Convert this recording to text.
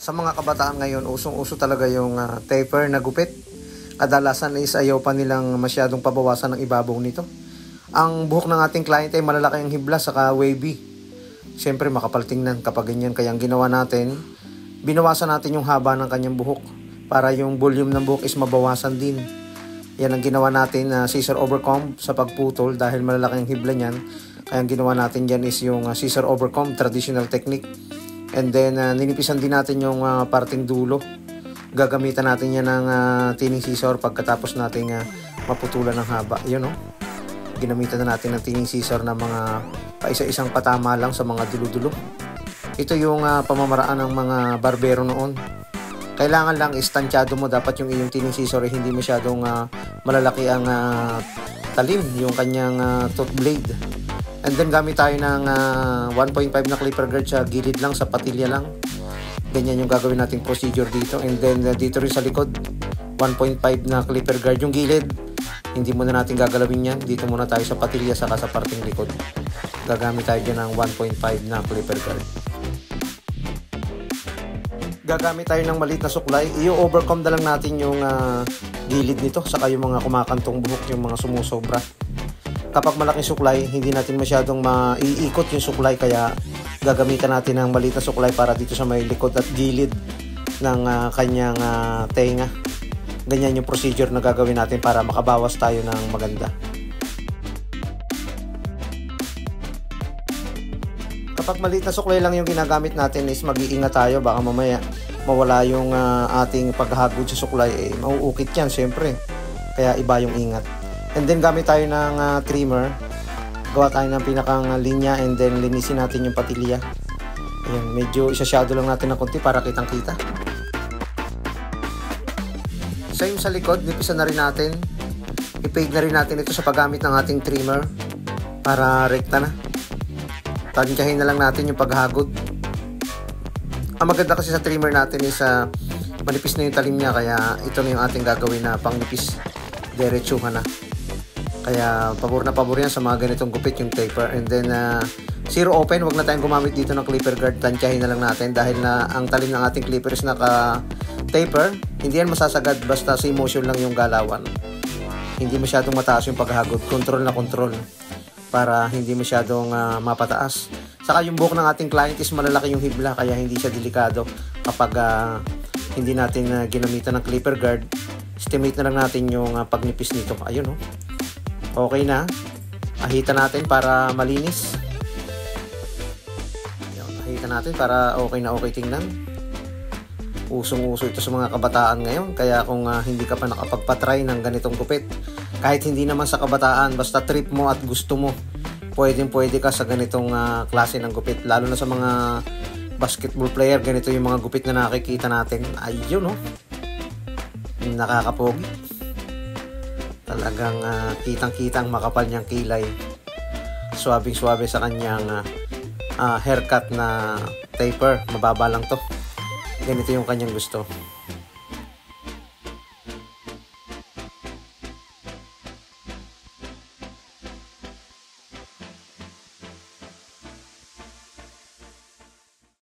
Sa mga kabataan ngayon, usong-uso talaga yung taper na gupit. Kadalasan is ayaw pa nilang masyadong pabawasan ng ibabaw nito. Ang buhok ng ating client ay malalaki ang hibla saka wavy. Siyempre makapal tingnan kapag ganyan, kaya ang ginawa natin, binawasan natin yung haba ng kanyang buhok para yung volume ng buhok is mabawasan din. Yan ang ginawa natin na scissor overcomb sa pagputol dahil malalaki ang hibla niyan. Kaya ang ginawa natin dyan is yung scissor overcomb, traditional technique. And then ninipisan din natin yung parting dulo. Gagamitan natin yan ng tining scissor pagkatapos natin maputulan ng haba. Yun, no? Ginamitan na natin ng tining scissor na mga paisa-isang patama lang sa mga dulo-dulo. Ito yung pamamaraan ng mga barbero noon. Kailangan lang istansyado mo, dapat yung iyong tining scissor ay hindi masyadong malalaki ang talim, yung kanyang tooth blade. And then gamit tayo ng 1.5 na clipper guard sa gilid lang, sa patilya lang. Ganyan yung gagawin nating procedure dito. And then dito rin sa likod, 1.5 na clipper guard yung gilid. Hindi muna natin gagalawin yan. Dito muna tayo sa patilya saka sa parting likod. Gagamit tayo dyan ng 1.5 na clipper guard. Gagamit tayo ng maliit na suklay. I-overcome na lang natin yung gilid nito saka yung mga kumakantong buhok, yung mga sumusobra. Kapag malaking suklay, hindi natin masyadong maiikot yung suklay, kaya gagamitan natin ng maliit na suklay para dito sa may likod at gilid ng kanyang tenga. Ganyan yung procedure na gagawin natin para makabawas tayo ng maganda. Kapag maliit na suklay lang yung ginagamit natin is mag-iingat tayo, baka mamaya mawala yung ating paghagod sa suklay, mauukit yan syempre, kaya iba yung ingat. And then gamit tayo ng trimmer, gawa tayo ng pinakang linya and then linisin natin yung patilya. Ayan, medyo isa-shadow lang natin ng konti para kitang kita. Same sa likod, nipisan na rin natin, i-fade na rin natin ito sa paggamit ng ating trimmer para rekta na. Tansyahin na lang natin yung paghagod. Ang maganda kasi sa trimmer natin is manipis na yung talim niya, kaya ito na yung ating gagawin na pangnipis, diretsuhan na. Kaya pabor na pabor yan sa mga ganitong gupit yung taper. And then zero open, wag na tayong gumamit dito ng clipper guard, tansyahin na lang natin dahil na ang talim ng ating clipper is naka taper, hindi yan masasagad basta sa motion lang yung galawan. Hindi masyadong mataas yung paghagod, control na control para hindi masyadong mapataas. Saka yung buhok ng ating client is malalaki yung hibla, kaya hindi siya delikado kapag hindi natin ginamitan ng clipper guard. Estimate na lang natin yung pagnipis nito. Ayun, oh. Okay na. Ahitan natin para malinis. Ayun, ahitan natin para okay na okay tingnan. Usong-uso ito sa mga kabataan ngayon, kaya kung hindi ka pa nakapagpatry ng ganitong gupit, kahit hindi naman sa kabataan, basta trip mo at gusto mo, pwede ka sa ganitong klase ng gupit. Lalo na sa mga basketball player, ganito yung mga gupit na nakikita natin. Ayun, oh. Nakakapogi. Talagang kitang-kitang makapal niyang kilay. Suwabing-suwabe sa kanyang haircut na taper. Mababa lang to. Ganito yung kanyang gusto.